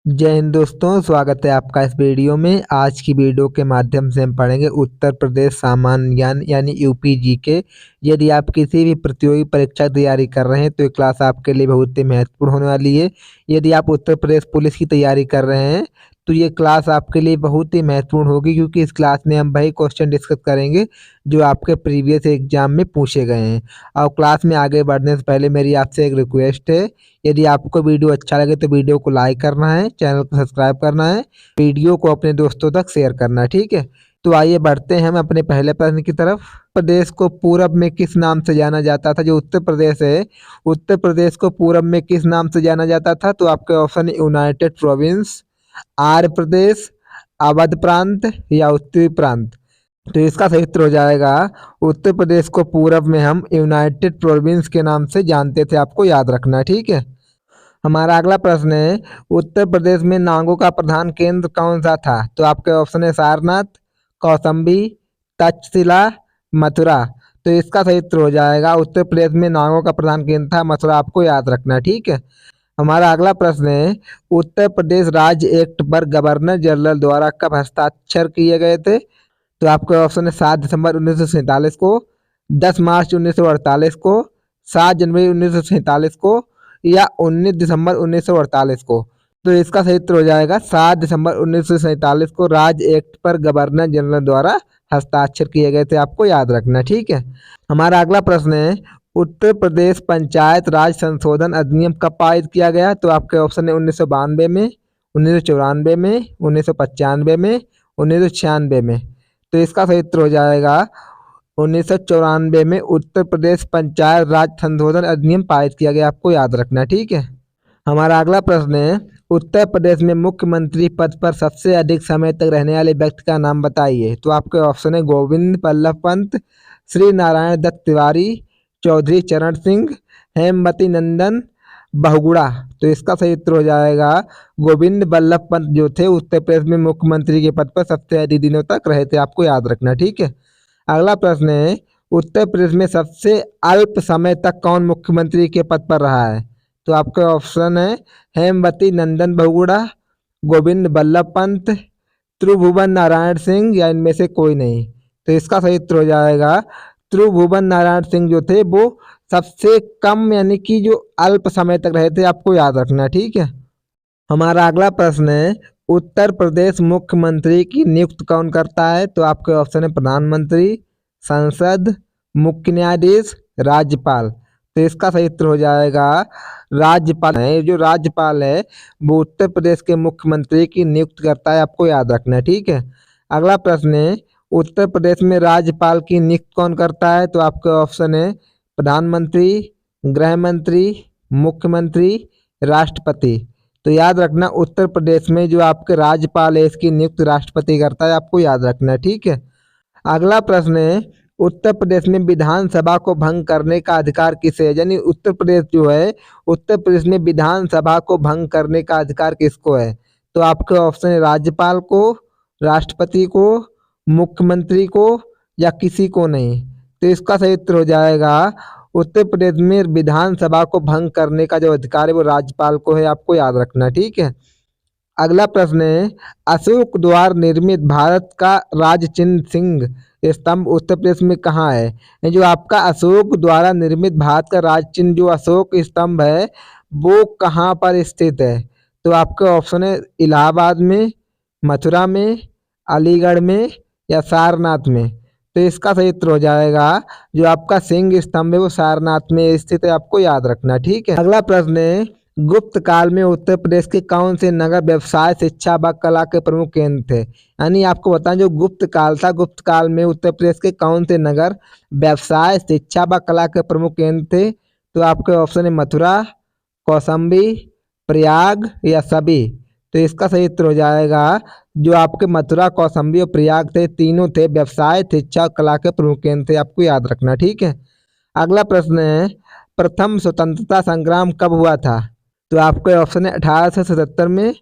जय हिंद दोस्तों, स्वागत है आपका इस वीडियो में। आज की वीडियो के माध्यम से हम पढ़ेंगे उत्तर प्रदेश सामान्य ज्ञान यानी यूपी जीके। यदि आप किसी भी प्रतियोगी परीक्षा की तैयारी कर रहे हैं तो ये क्लास आपके लिए बहुत ही महत्वपूर्ण होने वाली है। यदि आप उत्तर प्रदेश पुलिस की तैयारी कर रहे हैं तो ये क्लास आपके लिए बहुत ही महत्वपूर्ण होगी, क्योंकि इस क्लास में हम वही क्वेश्चन डिस्कस करेंगे जो आपके प्रीवियस एग्जाम में पूछे गए हैं। और क्लास में आगे बढ़ने से पहले मेरी आपसे एक रिक्वेस्ट है, यदि आपको वीडियो अच्छा लगे तो वीडियो को लाइक करना है, चैनल को सब्सक्राइब करना है, वीडियो को अपने दोस्तों तक शेयर करना है, ठीक है। तो आइए बढ़ते हैं हम अपने पहले प्रश्न की तरफ। प्रदेश को पूरब में किस नाम से जाना जाता था? जो उत्तर प्रदेश है, उत्तर प्रदेश को पूरब में किस नाम से जाना जाता था? तो आपके ऑप्शन है यूनाइटेड प्रोविंस, आर्य प्रदेश, अवध प्रांत या उत्तरी प्रांत। तो इसका सही उत्तर हो जाएगा उत्तर प्रदेश को पूरब में हम यूनाइटेड प्रोविंस के नाम से जानते थे। आपको याद रखना है, ठीक है। हमारा अगला प्रश्न है, उत्तर प्रदेश में नागों का प्रधान केंद्र कौन सा था? तो आपके ऑप्शन है सारनाथ, कौशाम्बी, तक्षशिला, मथुरा। तो इसका सही उत्तर हो जाएगा उत्तर प्रदेश में नागों का प्रधान केंद्र था मथुरा। आपको याद रखना है, ठीक है। हमारा अगला प्रश्न है, उत्तर प्रदेश राज्य एक्ट पर गवर्नर जनरल द्वारा कब हस्ताक्षर किए गए थे? तो आपके ऑप्शन है 7 दिसंबर 1947 को, 10 मार्च 1948 को, 7 जनवरी 1947 को या 19 दिसंबर 1948 को। तो इसका सही उत्तर हो जाएगा 7 दिसंबर 1947 को राज्य एक्ट पर गवर्नर जनरल द्वारा हस्ताक्षर किए गए थे। आपको याद रखना, ठीक है। हमारा अगला प्रश्न है, उत्तर प्रदेश पंचायत राज संशोधन अधिनियम कब पारित किया गया? तो आपके ऑप्शन है 1992 में, 1994 में, 1995 में, 1996 में। तो इसका सही उत्तर हो जाएगा 1994 में उत्तर प्रदेश पंचायत राज संशोधन अधिनियम पारित किया गया। आपको याद रखना, ठीक है। हमारा अगला प्रश्न है, उत्तर प्रदेश में मुख्यमंत्री पद पर सबसे अधिक समय तक रहने वाले व्यक्ति का नाम बताइए। तो आपके ऑप्शन है गोविंद बल्लभ पंत, श्री नारायण दत्त तिवारी, चौधरी चरण सिंह, हेमवती नंदन बहुगुणा। तो इसका सही उत्तर हो जाएगा गोविंद बल्लभ पंत जो थे उत्तर प्रदेश में मुख्यमंत्री के पद पर सबसे अधिक दिनों तक रहे थे। आपको याद रखना, ठीक है। अगला प्रश्न है, उत्तर प्रदेश में सबसे अल्प समय तक कौन मुख्यमंत्री के पद पर रहा है? तो आपके ऑप्शन है हेमवती नंदन बहुगुणा, गोविंद बल्लभ पंत, त्रिभुवन नारायण सिंह या इनमें से कोई नहीं। तो इसका सही उत्तर हो जाएगा त्रिभुवन नारायण सिंह जो थे वो सबसे कम यानी कि जो अल्प समय तक रहे थे। आपको याद रखना, ठीक है। हमारा अगला प्रश्न है, उत्तर प्रदेश मुख्यमंत्री की नियुक्ति कौन करता है? तो आपके ऑप्शन है प्रधानमंत्री, संसद, मुख्य न्यायाधीश, राज्यपाल। तो इसका सही उत्तर हो जाएगा राज्यपाल है। जो राज्यपाल है वो उत्तर प्रदेश के मुख्यमंत्री की नियुक्ति करता है। आपको याद रखना है, ठीक है। अगला प्रश्न है, उत्तर प्रदेश में राज्यपाल की नियुक्ति कौन करता है? तो आपके ऑप्शन है प्रधानमंत्री, गृह मंत्री, मुख्यमंत्री, राष्ट्रपति। तो याद रखना उत्तर प्रदेश में जो आपके राज्यपाल है इसकी नियुक्ति राष्ट्रपति करता है। आपको याद रखना, ठीक है। अगला प्रश्न है, उत्तर प्रदेश में विधानसभा को भंग करने का अधिकार किसे है? यानी उत्तर प्रदेश जो है, उत्तर प्रदेश में विधानसभा को भंग करने का अधिकार किसको है? तो आपके ऑप्शन है राज्यपाल को, राष्ट्रपति को, मुख्यमंत्री को या किसी को नहीं। तो इसका सही उत्तर हो जाएगा उत्तर प्रदेश में विधानसभा को भंग करने का जो अधिकार है वो राज्यपाल को है। आपको याद रखना, ठीक है। अगला प्रश्न है, अशोक द्वारा निर्मित भारत का राज चिन्ह सिंह स्तंभ उत्तर प्रदेश में कहाँ है? ये जो आपका अशोक द्वारा निर्मित भारत का राज चिन्ह जो अशोक स्तंभ है वो कहाँ पर स्थित है? तो आपके ऑप्शन है इलाहाबाद में, मथुरा में, अलीगढ़ में या सारनाथ में। तो इसका सही उत्तर हो जाएगा जो आपका सिंह स्तंभ है वो सारनाथ में स्थित है। आपको याद रखना, ठीक है। अगला प्रश्न है, गुप्त काल में उत्तर प्रदेश के कौन से नगर व्यवसाय, शिक्षा व कला के प्रमुख केंद्र थे? यानी आपको बताएं जो गुप्त काल था, गुप्त काल में उत्तर प्रदेश के कौन से नगर व्यवसाय, शिक्षा व कला के प्रमुख केंद्र थे? तो आपके ऑप्शन है मथुरा, कौशाम्बी, प्रयाग या सभी। तो इसका सही उत्तर हो जाएगा जो आपके मथुरा, कौशाम्बी और प्रयाग थे, तीनों थे व्यवसाय, शिक्षा, कला के प्रमुख केंद्र थे। आपको याद रखना, ठीक है। अगला प्रश्न है, प्रथम स्वतंत्रता संग्राम कब हुआ था? तो आपके ऑप्शन है 1877 में,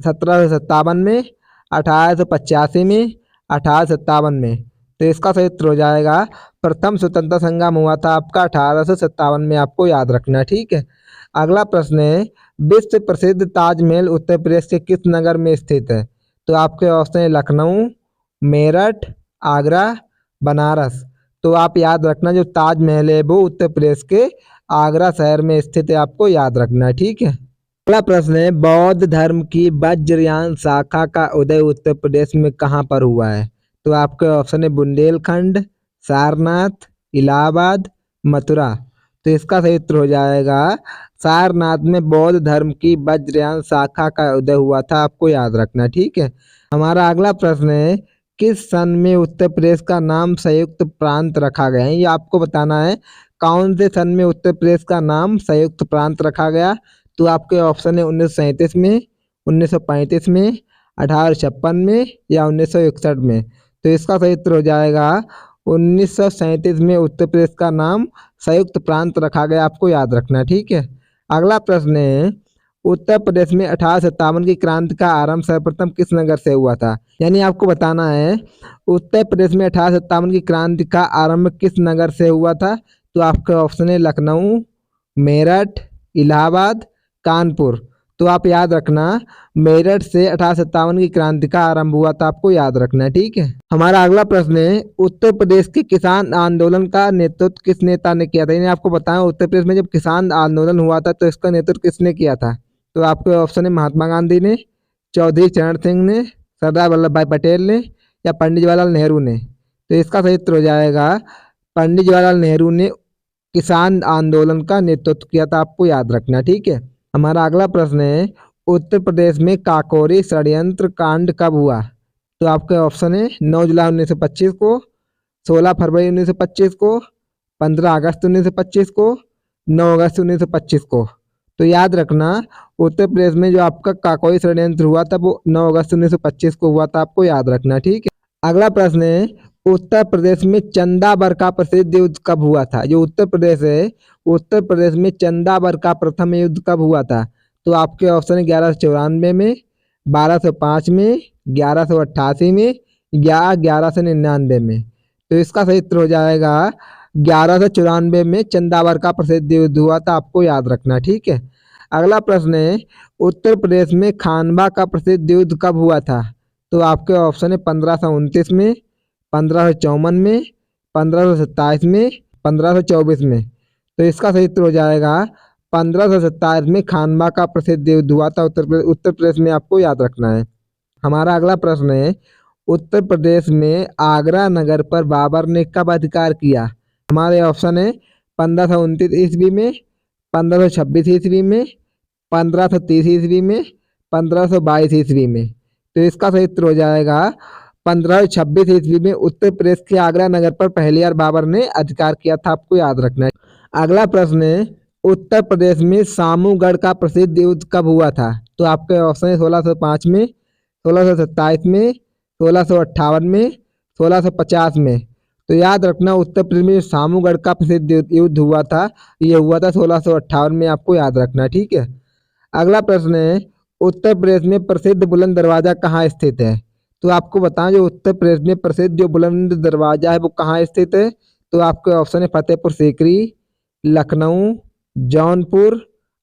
1757 में, 1885 में, 1857 में। तो इसका सही उत्तर हो जाएगा प्रथम स्वतंत्रता संग्राम हुआ था आपका 1857 में। आपको याद रखना, ठीक है। अगला प्रश्न है, विश्व प्रसिद्ध ताजमहल उत्तर प्रदेश के किस नगर में स्थित है? तो आपके ऑप्शन है लखनऊ, मेरठ, आगरा, बनारस। तो आप याद रखना जो ताजमहल है वो उत्तर प्रदेश के आगरा शहर में स्थित है, आपको याद रखना है, ठीक है। अगला प्रश्न है, बौद्ध धर्म की वज्रयान शाखा का उदय उत्तर प्रदेश में कहाँ पर हुआ है? तो आपके ऑप्शन है बुंदेलखंड, सारनाथ, इलाहाबाद, मथुरा। तो इसका सही उत्तर हो जाएगा सारनाथ में बौद्ध धर्म की वज्रयान शाखा का उदय हुआ था, आपको याद रखना, ठीक है। हमारा अगला प्रश्न है, किस सन में उत्तर प्रदेश का नाम संयुक्त प्रांत रखा गया है? ये आपको बताना है कौन से सन में उत्तर प्रदेश का नाम संयुक्त प्रांत रखा गया। तो आपके ऑप्शन है 1937 में, 1935 में, 1856 में या 1961 में। तो इसका सही उत्तर हो जाएगा 1937 में उत्तर प्रदेश का नाम संयुक्त प्रांत रखा गया, आपको याद रखना, ठीक है। अगला प्रश्न है, उत्तर प्रदेश में 1857 की क्रांति का आरंभ सर्वप्रथम किस नगर से हुआ था? यानी आपको बताना है उत्तर प्रदेश में 1857 की क्रांति का आरंभ किस नगर से हुआ था। तो आपका ऑप्शन है लखनऊ, मेरठ, इलाहाबाद, कानपुर। तो आप याद रखना मेरठ से 1857 की क्रांति का आरंभ हुआ था, आपको याद रखना है, ठीक है। हमारा अगला प्रश्न है, उत्तर प्रदेश के किसान आंदोलन का नेतृत्व किस नेता ने किया था? यानी आपको बताएं उत्तर प्रदेश में जब किसान आंदोलन हुआ था तो इसका नेतृत्व किसने किया था? तो आपके ऑप्शन है महात्मा गांधी ने, चौधरी चरण सिंह ने, सरदार वल्लभ भाई पटेल ने या पंडित जवाहरलाल नेहरू ने। तो इसका सही उत्तर हो जाएगा पंडित जवाहरलाल नेहरू ने किसान आंदोलन का नेतृत्व किया था, आपको याद रखना, ठीक है। हमारा अगला प्रश्न है, उत्तर प्रदेश में काकोरी षड्यंत्र कांड कब हुआ? तो आपके ऑप्शन है 9 जुलाई 1925 को, 16 फरवरी 1925 को, 15 अगस्त 1925 को, 9 अगस्त 1925 को। तो याद रखना उत्तर प्रदेश में जो आपका काकोरी षड्यंत्र हुआ था वो 9 अगस्त 1925 को हुआ था, आपको याद रखना, ठीक है। अगला प्रश्न है, उत्तर प्रदेश में चंदावर का प्रसिद्ध युद्ध कब हुआ था? जो उत्तर प्रदेश है उत्तर प्रदेश में चंदावर का प्रथम युद्ध कब हुआ था? तो आपके ऑप्शन है 1194 में, 1205 में, 1188 में या 1199 में। तो इसका सही उत्तर हो जाएगा 1194 में चंदावर का प्रसिद्ध युद्ध हुआ था, आपको याद रखना, ठीक है। अगला प्रश्न है, उत्तर प्रदेश में खानवा का प्रसिद्ध युद्ध कब हुआ था? तो आपके ऑप्शन है 1529 में, 1554 में, 1527 में, 1524 में। तो इसका सही उत्तर हो जाएगा 1527 में खानवा का प्रसिद्ध युद्ध हुआ था उत्तर प्रदेश में, आपको याद रखना है। हमारा अगला प्रश्न है, उत्तर प्रदेश में आगरा नगर पर बाबर ने कब अधिकार किया? हमारे ऑप्शन है 1529 ईस्वी में, 1526 ईस्वी में, 1530 ईस्वी में, 1522 ईस्वी में। तो इसका सही उत्तर हो जाएगा 1526 ईस्वी में उत्तर प्रदेश के आगरा नगर पर पहली बार बाबर ने अधिकार किया था, आपको याद रखना है। अगला प्रश्न है, उत्तर प्रदेश में सामूगढ़ का प्रसिद्ध युद्ध कब हुआ था? तो आपके ऑप्शन है 1605 में, 1627 में, 1658 में, 1650 में। तो याद रखना उत्तर प्रदेश में सामूगढ़ का प्रसिद्ध युद्ध हुआ था ये हुआ था 1658 में, आपको याद रखना, ठीक है। अगला प्रश्न है, उत्तर प्रदेश में प्रसिद्ध बुलंद दरवाजा कहाँ स्थित है? तो आपको बताएं जो उत्तर प्रदेश में प्रसिद्ध जो बुलंद दरवाजा है वो कहाँ स्थित है? तो आपके ऑप्शन है फतेहपुर सीकरी, लखनऊ, जौनपुर,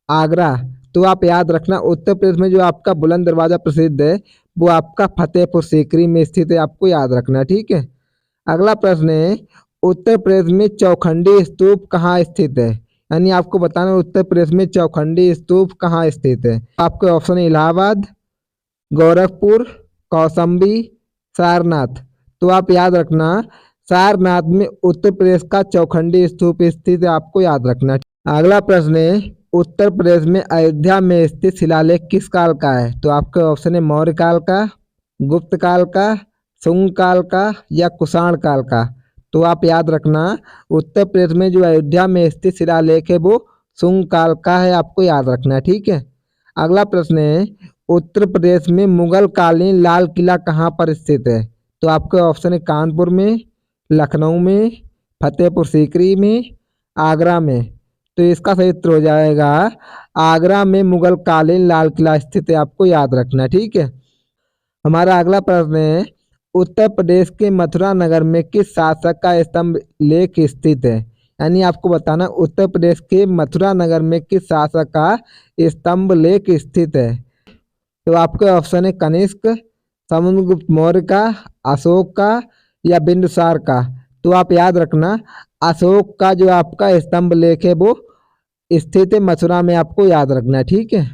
आगरा। तो आप याद रखना उत्तर प्रदेश में जो आपका बुलंद दरवाजा प्रसिद्ध है वो आपका फतेहपुर सीकरी में स्थित है, आपको याद रखना, ठीक है। अगला प्रश्न है, उत्तर प्रदेश में चौखंडी स्तूप कहाँ स्थित है? यानी आपको बताना उत्तर प्रदेश में चौखंडी स्तूप कहाँ स्थित है। आपके ऑप्शन है इलाहाबाद, गोरखपुर, कौशाम्बी, सारनाथ। तो आप याद रखना सारनाथ में उत्तर प्रदेश का चौखंडी स्तूप स्थित है, आपको याद रखना। अगला प्रश्न है, उत्तर प्रदेश में अयोध्या में स्थित शिलालेख किस काल का है? तो आपके ऑप्शन है मौर्य काल का, गुप्त काल का, शुंग काल का या कुषाण काल का। तो आप याद रखना उत्तर प्रदेश में जो अयोध्या में स्थित शिलालेख है वो शुंग काल का है, आपको याद रखना, ठीक है। अगला प्रश्न है, उत्तर प्रदेश में मुगल कालीन लाल किला कहाँ पर स्थित है? तो आपके ऑप्शन है कानपुर में, लखनऊ में, फतेहपुर सीकरी में, आगरा में। तो इसका सही उत्तर हो जाएगा आगरा में मुगल कालीन लाल किला स्थित है, आपको याद रखना, ठीक है। हमारा अगला प्रश्न है, उत्तर प्रदेश के मथुरा नगर में किस शासक का स्तंभ लेख स्थित है? यानी आपको बताना उत्तर प्रदेश के मथुरा नगर में किस शासक का स्तंभ लेख स्थित है। तो आपके ऑप्शन है कनिष्क, समुद्रगुप्त मौर्य का, अशोक का या बिंदुसार का। तो आप याद रखना अशोक का जो आपका स्तंभ लेख है वो स्थित है मथुरा में, आपको याद रखना है, ठीक है।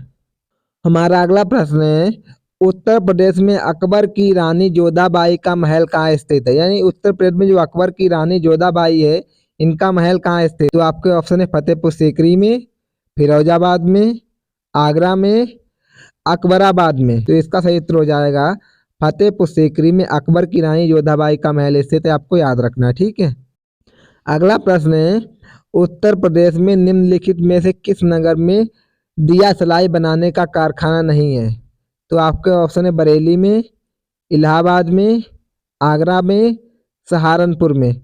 हमारा अगला प्रश्न है उत्तर प्रदेश में अकबर की रानी जोधाबाई का महल कहाँ स्थित है। यानी उत्तर प्रदेश में जो अकबर की रानी जोधाबाई है इनका महल कहाँ स्थित। तो आपके ऑप्शन है फतेहपुर सीकरी में, फिरोजाबाद में, आगरा में, अकबराबाद में। तो इसका सही उत्तर हो जाएगा फतेहपुर सीकरी में अकबर की रानी जोधाबाई का महल स्थित है, आपको याद रखना, ठीक है। अगला प्रश्न है उत्तर प्रदेश में निम्नलिखित में से किस नगर में दिया सलाई बनाने का कारखाना नहीं है। तो आपके ऑप्शन है बरेली में, इलाहाबाद में, आगरा में, सहारनपुर में।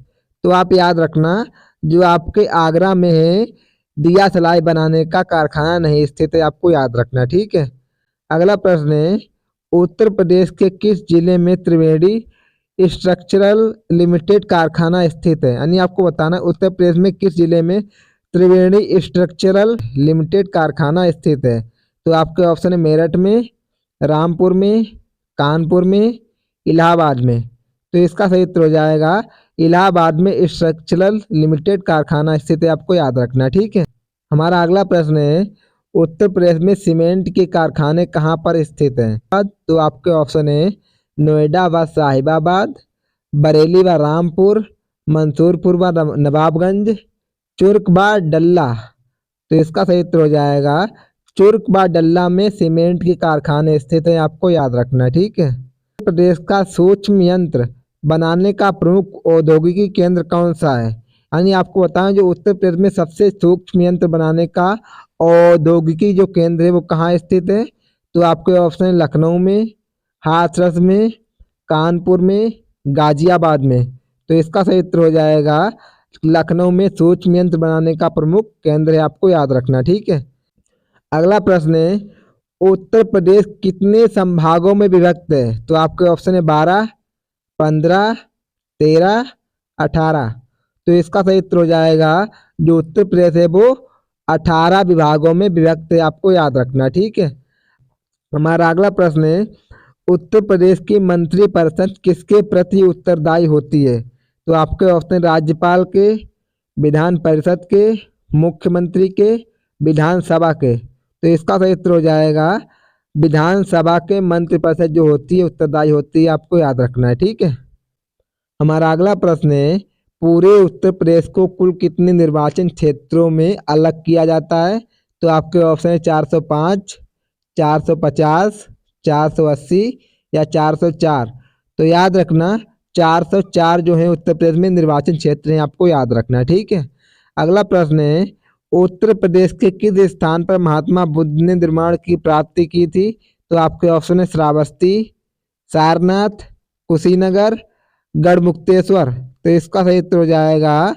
तो आप याद रखना जो आपके आगरा में है दिया सलाई बनाने का कारखाना नहीं स्थित है, आपको याद रखना, ठीक है। अगला प्रश्न है उत्तर प्रदेश के किस जिले में त्रिवेणी स्ट्रक्चरल लिमिटेड कारखाना स्थित है। यानी आपको बताना उत्तर प्रदेश में किस जिले में त्रिवेणी स्ट्रक्चरल लिमिटेड कारखाना स्थित है। तो आपके ऑप्शन है मेरठ में, रामपुर में, कानपुर में, इलाहाबाद में। तो इसका सही उत्तर हो जाएगा इलाहाबाद में स्ट्रक्चरल लिमिटेड कारखाना स्थित है, आपको याद रखना, ठीक है। हमारा अगला प्रश्न है उत्तर प्रदेश में सीमेंट के कारखाने कहाँ पर स्थित हैं। तो आपके ऑप्शन है नोएडा व साहिबाबाद, बरेली व रामपुर, मंसूरपुर व नवाबगंज, चुर्क व डल्ला। तो इसका सही उत्तर हो जाएगा चुर्क व डल्ला में सीमेंट के कारखाने स्थित हैं, आपको याद रखना, ठीक है। उत्तर प्रदेश का सूक्ष्म यंत्र बनाने का प्रमुख औद्योगिकी केंद्र कौन सा है। यानी आपको बताएं जो उत्तर प्रदेश में सबसे सूक्ष्म यंत्र बनाने का औद्योगिकी जो केंद्र है वो कहाँ स्थित है। तो आपके ऑप्शन है लखनऊ में, हाथरस में, कानपुर में, गाजियाबाद में। तो इसका सही उत्तर हो जाएगा लखनऊ में सूक्ष्म यंत्र बनाने का प्रमुख केंद्र है, आपको याद रखना, ठीक है। अगला प्रश्न है उत्तर प्रदेश कितने संभागों में विभक्त है। तो आपके ऑप्शन है 12, 15, 13, 18। तो इसका सही उत्तर हो जाएगा जो उत्तर प्रदेश है वो 18 विभागों में विभक्त है, आपको याद रखना, ठीक है। हमारा अगला प्रश्न है उत्तर प्रदेश की मंत्रिपरिषद किसके प्रति उत्तरदायी होती है। तो आपके ऑप्शन राज्यपाल के, विधान परिषद के, मुख्यमंत्री के, विधानसभा के। तो इसका सही उत्तर हो जाएगा विधानसभा के मंत्रिपरिषद जो होती है उत्तरदायी होती है, आपको याद रखना है, ठीक है। हमारा अगला प्रश्न है पूरे उत्तर प्रदेश को कुल कितने निर्वाचन क्षेत्रों में अलग किया जाता है। तो आपके ऑप्शन है 405, 450, 480 या 404। तो याद रखना 404 जो है उत्तर प्रदेश में निर्वाचन क्षेत्र है, आपको याद रखना, ठीक है। अगला प्रश्न है उत्तर प्रदेश के किस स्थान पर महात्मा बुद्ध ने निर्माण की प्राप्ति की थी। तो आपके ऑप्शन है श्रावस्ती, सारनाथ, कुशीनगर, गढ़मुक्तेश्वर। तो इसका सही उत्तर हो जाएगा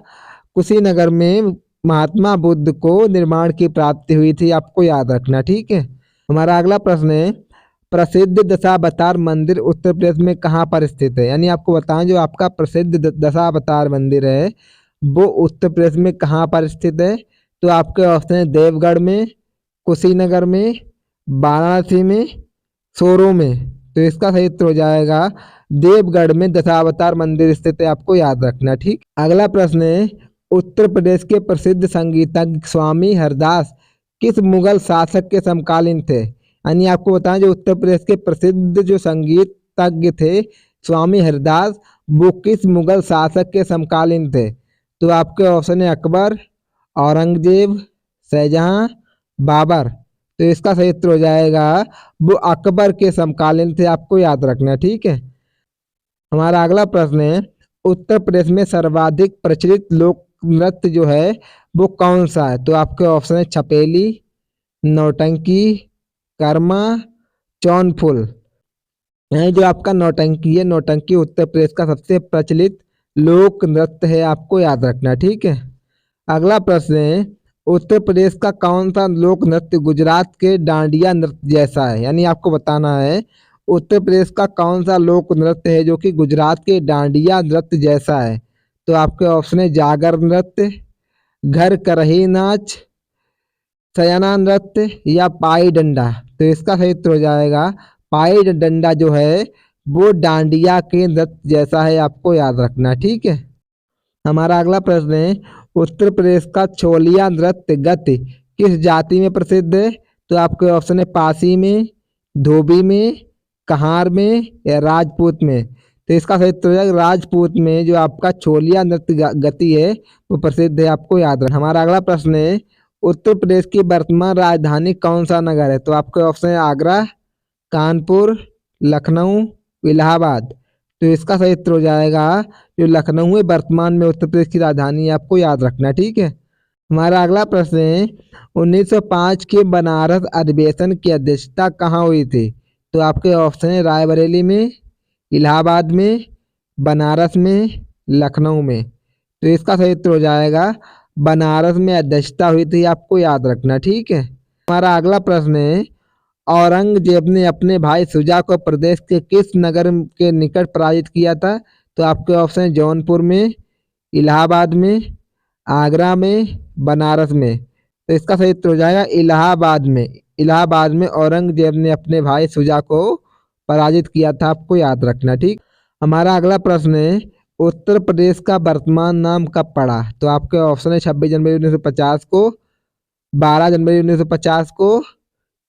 कुशीनगर में महात्मा बुद्ध को निर्माण की प्राप्ति हुई थी, आपको याद रखना, ठीक है। हमारा अगला प्रश्न है प्रसिद्ध दशावतार मंदिर उत्तर प्रदेश में कहाँ पर स्थित है। यानी आपको बताएं जो आपका प्रसिद्ध दशावतार मंदिर है वो उत्तर प्रदेश में कहाँ पर स्थित है। तो आपके ऑप्शन है देवगढ़ में, कुशीनगर में, वाराणसी में, सोरो में। तो इसका सही उत्तर हो जाएगा देवगढ़ में दशावतार मंदिर स्थित है, आपको याद रखना, ठीक। अगला प्रश्न है उत्तर प्रदेश के प्रसिद्ध संगीतज्ञ स्वामी हरदास किस मुगल शासक के समकालीन थे। यानी आपको बताएं जो उत्तर प्रदेश के प्रसिद्ध जो संगीतज्ञ थे स्वामी हरदास वो किस मुगल शासक के समकालीन थे। तो आपके ऑप्शन है अकबर, औरंगजेब, शाहजहां, बाबर। तो इसका सही उत्तर हो जाएगा वो अकबर के समकालीन थे, आपको याद रखना, ठीक है। हमारा अगला प्रश्न है उत्तर प्रदेश में सर्वाधिक प्रचलित लोक नृत्य जो है वो कौन सा है। तो आपके ऑप्शन है छपेली, नौटंकी, कर्मा, चौनफुल। यह जो आपका नौटंकी है, नौटंकी उत्तर प्रदेश का सबसे प्रचलित लोक नृत्य है, आपको याद रखना, ठीक है। अगला प्रश्न है उत्तर प्रदेश का कौन सा लोक नृत्य गुजरात के डांडिया नृत्य जैसा है। यानी आपको बताना है उत्तर प्रदेश का कौन सा लोक नृत्य है जो कि गुजरात के डांडिया नृत्य जैसा है। तो आपके ऑप्शन है जागर नृत्य, घर करही नाच, सयाना नृत्य या पाई डंडा। तो इसका सही उत्तर हो जाएगा पाई डंडा जो है वो डांडिया के नृत्य जैसा है, आपको याद रखना। ठीक है। हमारा अगला प्रश्न है उत्तर प्रदेश का छोलिया नृत्य गति किस जाति में प्रसिद्ध है। तो आपके ऑप्शन है पासी में, धोबी में, कहार में या राजपूत में। तो इसका सही उत्तर हो जाएगा राजपूत में जो आपका छोलिया नृत्य गति है वो प्रसिद्ध है, आपको याद रखना। हमारा अगला प्रश्न है उत्तर प्रदेश की वर्तमान राजधानी कौन सा नगर है। तो आपके ऑप्शन है आगरा, कानपुर, लखनऊ, इलाहाबाद। तो इसका सही उत्तर हो जाएगा जो लखनऊ है वर्तमान में उत्तर प्रदेश की राजधानी है, आपको याद रखना। ठीक है। हमारा अगला प्रश्न है 1905 के बनारस अधिवेशन की अध्यक्षता कहाँ हुई थी। तो आपके ऑप्शन है रायबरेली में, इलाहाबाद में, बनारस में, लखनऊ में। तो इसका सही उत्तर हो जाएगा बनारस में अध्यक्षता हुई थी, आपको याद रखना। ठीक है। हमारा अगला प्रश्न है औरंगजेब ने अपने भाई शुजा को प्रदेश के किस नगर के निकट पराजित किया था। तो आपके ऑप्शन है जौनपुर में, इलाहाबाद में, आगरा में, बनारस में। तो इसका सही उत्तर हो जाएगा इलाहाबाद में। इलाहाबाद में औरंगजेब ने अपने भाई शुजा को पराजित किया था, आपको याद रखना। ठीक। हमारा अगला प्रश्न है उत्तर प्रदेश का वर्तमान नाम कब पड़ा। तो आपके ऑप्शन है 26 जनवरी 1950 को, 12 जनवरी 1950 को,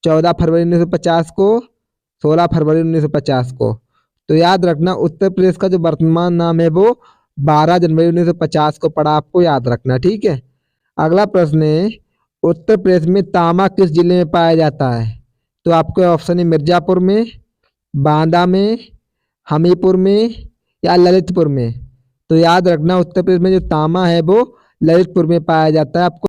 14 फरवरी 1950 को, 16 फरवरी 1950 को। तो याद रखना उत्तर प्रदेश का जो वर्तमान नाम है वो 12 जनवरी 1950 को पड़ा, आपको याद रखना। ठीक है। अगला प्रश्न है उत्तर प्रदेश में तांबा किस जिले में पाया जाता है। तो आपके ऑप्शन है मिर्जापुर में, बांदा में, हमीरपुर में या ललितपुर में। तो याद रखना उत्तर प्रदेश में जो तांबा है वो ललितपुर में पाया जाता है, आपको